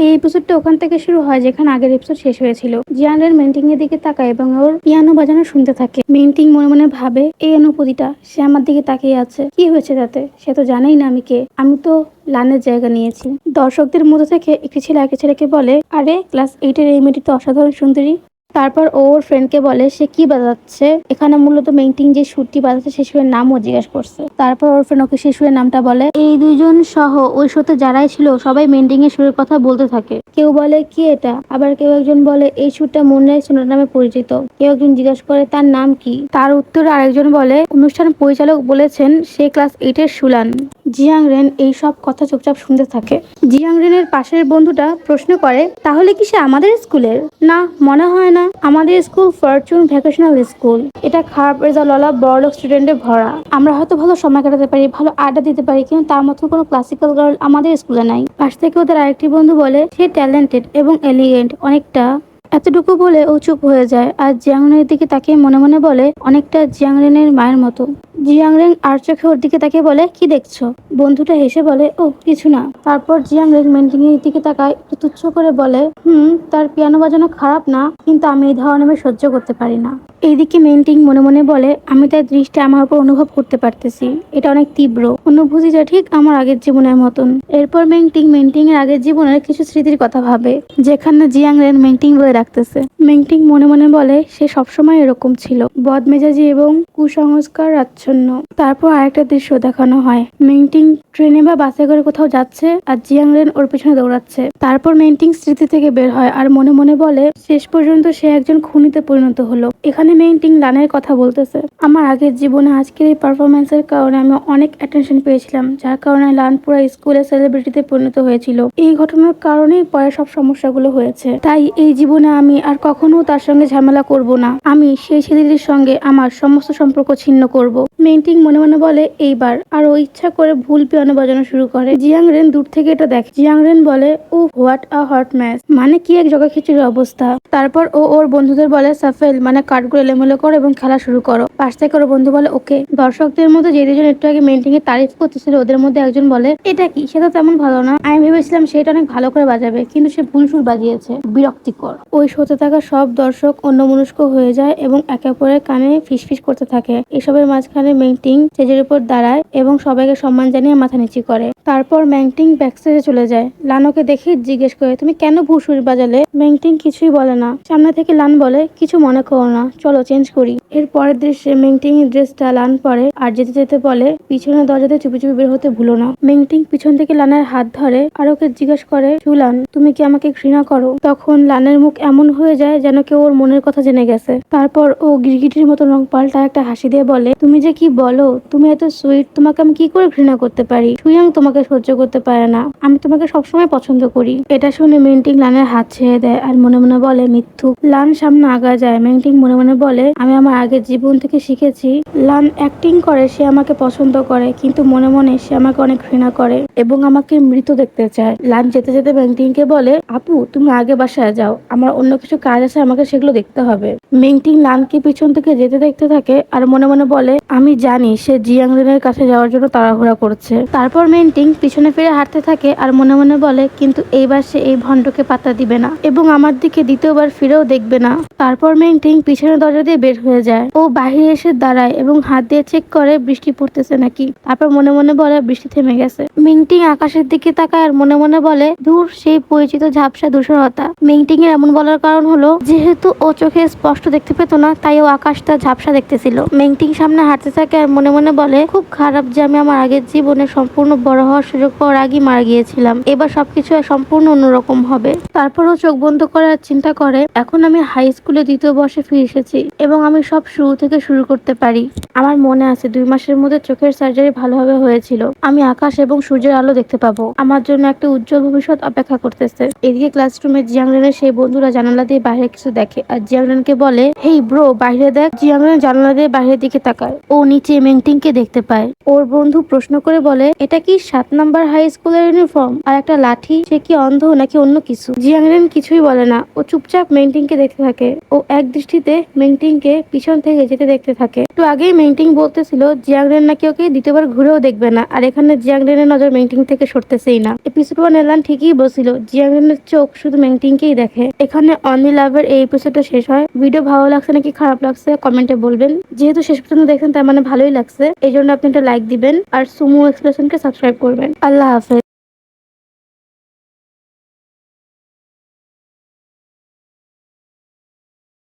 এই এপিসোডটা ওখান থেকে শুরু হয় যেখানে আগের এপিসোড শেষ হয়েছিল। জিয়ানের মেন্টিং এর দিকে তাকায় এবং ওর পিয়ানো বাজানো শুনতে থাকে। মেন্টিং মনে মনে ভাবে, এই অনুভূতিটা, সে আমার দিকে তাকিয়ে আছে, কি হয়েছে তাতে? সে তো জানেই না আমি কে। আমি তো লানের জায়গা নিয়েছি। দর্শকদের মধ্যে থেকে একটি ছেলে একটি ছেলেকে বলে, আরে ক্লাস 8-এর এই মেয়েটি তো অসাধারণ সুন্দরী। তারপর ওর ফ্রেন্ডকে বলে সে কি বাজাচ্ছে এখানে, মূলত মেন্টিং যে সুরটি বাজাচ্ছে সে সুরের নামও জিজ্ঞাসা করছে। তারপর ওর ফ্রেন্ড ওকে সে সুরের নামটা বলে। এই দুইজন সহ ওই শোতে যারাই ছিল সবাই মেন্টিং এর সুরের কথা বলতে থাকে। কেউ বলে কি এটা, আবার কেউ একজন বলে এই সুরটা মুনরাইজ সোনার নামে পরিচিত। কেউ একজন জিজ্ঞাসা করে তার নাম কি। তার উত্তরে আরেকজন বলে অনুষ্ঠান পরিচালক বলেছেন সে ক্লাস 8-এর সুলান। জিয়াং রেন এই সব কথা চুপচাপ শুনতে থাকে। জিয়াং রেনের পাশের বন্ধুটা প্রশ্ন করে, তাহলে কি সে আমাদের স্কুলের? না, মনে হয় না। আমাদের স্কুল ফরচুন ভ্যাকেশনাল স্কুল। এটা খারাপ রেজাল্টওয়ালা বড়লোক স্টুডেন্টে ভরা। আমরা হয়তো ভালো সময় কাটাতে পারি, ভালো আড্ডা দিতে পারি, কিন্তু তার মতো কোনো ক্লাসিক্যাল গার্ল আমাদের স্কুলে নাই। পাশ থেকে ওদের আরেকটি বন্ধু বলে সে ট্যালেন্টেড এবং এলিগেন্ট অনেকটা। এতটুকু বলে ও চুপ হয়ে যায় আর জিয়াংরেনের দিকে তাকিয়ে মনে মনে বলে, অনেকটা জিয়াংরেনের মায়ের মতো। জিয়াংরেন আর চোখে ওর দিকে তাকিয়ে বলে, কি দেখছো? বন্ধুটা হেসে বলে, ও কিছু না। তারপর জিয়াংরেন মেন্টিং এর দিকে তাকায়, একটু তুচ্ছ করে বলে, তার পিয়ানো বাজানো খারাপ না, কিন্তু আমি এই ধরনের মেয়ে সহ্য করতে পারি না। এইদিকে মেন্টিং মনে মনে বলে, আমি তার দৃষ্টি আমার উপর অনুভব করতে পারতেছি। এটা অনেক তীব্র অনুভূতিটা, ঠিক আমার আগের জীবনের মতন। এরপর মেন্টিং এর আগের জীবনের কিছু স্মৃতির কথা ভাবে, যেখানে জিয়াংরেন মেন্টিং বলে ডাকতেছে। মেন্টিং মনে মনে বলে সে সবসময় এরকম ছিল, বদমেজাজি এবং কুসংস্কার আচ্ছন্ন। তারপর আরেকটা দৃশ্য দেখানো হয়, মেন্টিং ট্রেনে বা বাসে করে কোথাও যাচ্ছে আর জিয়াংরেন ওর পিছনে দৌড়াচ্ছে। তারপর মেন্টিং স্মৃতি থেকে বের হয় আর মনে মনে বলে শেষ পর্যন্ত সে একজন খুনিতে পরিণত হলো। এখানে মেন্টিং লানের কথা বলতেছে, আমার আগের জীবনে আজকের এই পারফরমেন্সের কারণে আমি অনেক অ্যাটেনশন পেয়েছিলাম, যার কারণে লান পুরো স্কুলে সেলিব্রিটিতে পরিণত হয়েছিল। এই ঘটনার কারণেই পরে সব সমস্যাগুলো হয়েছে। তাই এই জীবনে আমি আর কখনো তার সঙ্গে ঝামেলা করব না। আমি সেই ছেলেটির সঙ্গে আমার সমস্ত সম্পর্ক ছিন্ন করব। মেন্টিং মনে মনে বলে এইবার। আর ও ইচ্ছা করে ভুল পিয়ানো বাজানো শুরু করে। জিয়াংরেন দূর থেকে এটা দেখে। জিয়াংরেন বলে, ও হোয়াট আ হট ম্যাচ, মানে কি এক জগা খিচুড়ির অবস্থা। তারপর ও ওর বন্ধুদের বলে, সাফেল মানে কার্ডগুলো এলোমেলো করো এবং খেলা শুরু করো। পাশ থেকে ওর বন্ধু বলে, ওকে। দর্শকদের মধ্যে যে দুজন একটু আগে মেন্টিং এর তারিফ করতেছিল ওদের মধ্যে একজন বলে, এটা কি, সে তো তেমন ভালো না। আমি ভেবেছিলাম সেটা অনেক ভালো করে বাজাবে, কিন্তু সে ভুল সুর বাজিয়েছে, বিরক্তিকর। ওই শোতে থাকা সব দর্শক অন্যমনস্ক হয়ে যায় এবং একে অপরের কানে ফিসফিস করতে থাকে। এসবের মাঝখানে মেন্টিং স্টেজের উপর দাঁড়ায় এবং সবাইকে সম্মান জানিয়ে মাথা নিচু করে। তারপর মেন্টিং ব্যাকস্টেজে চলে যায়। লানোকে দেখে জিজ্ঞেস করে, তুমি কেন ভুল সুর বাজালে? মেন্টিং কিছুই বলে না। সামনে থেকে লান বলে, কিছু মনে করো না, চলো চেঞ্জ করি। এর পরের দৃশ্যে মেন্টিং এর ড্রেসটা লান পরে আর যেতে যেতে বলে, পিছনের দরজাতে চুপি চুপি বের হতে ভুলো না। মেন্টিং পিছন থেকে লানের হাত ধরে আর ওকে জিজ্ঞেস করে, সুলান তুমি কি আমাকে ঘৃণা করো? তখন লানের মুখ এমন হয়ে যায় যেন কেউ ওর মনের কথা জেনে গেছে। তারপর ও গিরগিটির মতো রং পাল্টা একটা হাসি দিয়ে বলে, তুমি যে কি বলো, তুমি এত সুইট, তোমাকে আমি কি করে ঘৃণা করতে পারি? সুয়াং তোমাকে সহ্য করতে পারে না, আমি তোমাকে সবসময় পছন্দ করি। এটা শুনে মেন্টিং লানের হাত ছেড়ে দেয় আর মনে মনে বলে, মিথ্যুক। লান সামনে আগা যায়। মেন্টিং মনে মনে বলে, আমি আমার আগের জীবন থেকে শিখেছি লান অ্যাক্টিং করে সে আমাকে পছন্দ করে, কিন্তু মনে মনে সে আমাকে অনেক ঘৃণা করে এবং আমাকে মৃত দেখতে চায়। লান যেতে যেতে মেন্টিং কে বলে, আপু তুমি আগে বাসায় যাও, আমার অন্য কিছু কাজ আছে, আমাকে সেগুলো দেখতে হবে। মেন্টিং লানকে পিছন থেকে যেতে দেখতে থাকে আর মনে মনে বলে, আমি জানি সে জিয়াংরেনের কাছে যাওয়ার জন্য তাড়াহুড়া করছে। তারপর মেন্টিং পিছনে ফিরে হাঁটতে থাকে আর মনে মনে বলে, কিন্তু এইবার সে এই ভণ্ডকে পাত্তা দিবে না এবং আমার দিকে দ্বিতীয়বার ফিরেও দেখবে না। তারপর মেন্টিং পিছনের দরজা দিয়ে বের হয়ে যায়। ও বাহিরে এসে দাঁড়ায় এবং হাত দিয়ে চেক করে বৃষ্টি পড়তেছে নাকি। তারপর মনে মনে বলে, বৃষ্টি থেমে গেছে। মেন্টিং আকাশের দিকে তাকায় আর মনে মনে বলে, দূর সেই পরিচিত ঝাপসা ধূসরতা। মেন্টিং এর এমন বলার কারণ হলো, যেহেতু ও চোখে স্পষ্ট দেখতে পেত না, তাই ও আকাশটা ঝাপসা দেখতেছিল। মেন্টিং সামনে হাঁটতে থাকে আর মনে মনে বলে, খুব খারাপ যে আমি আমার আগের জীবনে সম্পূর্ণ বড় হওয়ার সুযোগ পাওয়ার আগেই মারা গিয়েছিলাম। এবার সবকিছু সম্পূর্ণ অন্যরকম হবে। তারপর ও চোখ বন্ধ করে আর চিন্তা করে, এখন আমি হাই স্কুলে দ্বিতীয় বর্ষে ফিরে এসেছি এবং আমি সব শুরু থেকে শুরু করতে পারি। আমার মনে আছে 2 মাসের মধ্যে চোখের সার্জারি ভালোভাবে হয়েছিল। আমি আকাশ এবং সূর্যের আলো দেখতে পাবো। আমার জন্য একটা উজ্জ্বল ভবিষ্যৎ অপেক্ষা করতেছে। এদিকে ক্লাসরুমে জিয়াংরেনের সেই বন্ধুরা জানালা দিয়ে বাইরে কিছু দেখে আর জিয়াংরেনকে বলে, হেই ব্রো বাইরে দেখ। জিয়াংরেন জানালা দিয়ে বাইরের দিকে তাকায়। ও নিচে মেন্টিং কে দেখতে পায়। ওর বন্ধু প্রশ্ন করে বলে, এটা কি 7 নম্বর হাই স্কুলের ইউনিফর্ম আর একটা লাঠি। সে কি অন্ধ নাকি অন্য কিছু? জিয়াংরেন কিছুই বলে না, ও চুপচাপ মেন্টিংকে দেখতে থাকে। ও এক দৃষ্টিতে মেন্টিংকে পিছন থেকে যেতে দেখতে থাকে। একটু আগেই মেন্টিং বলতেছিল জিয়াংরেন নাকি ওকে দ্বিতীয়বার ঘুরেও দেখবে না, আর এখানে জিয়াংরেনের নজর মেন্টিং থেকে সরতেছেই না। এপিসোড 1 এলান ঠিকই বলছিল, জিয়াংরেনের চোখ শুধু মেন্টিংকেই দেখে। এখানে অনলি লাভের এই এপিসোডটা শেষ হয়। ভিডিও ভালো লাগছে নাকি খারাপ লাগছে কমেন্টে বলবেন। যেহেতু শেষ পর্যন্ত দেখছেন তার মানে ভালোই লাগছে, এই জন্য আপনি একটা লাইক দিবেন আর সুমো এক্সপ্রেশনকে সাবস্ক্রাইব করবেন। আল্লাহ হাফেজ।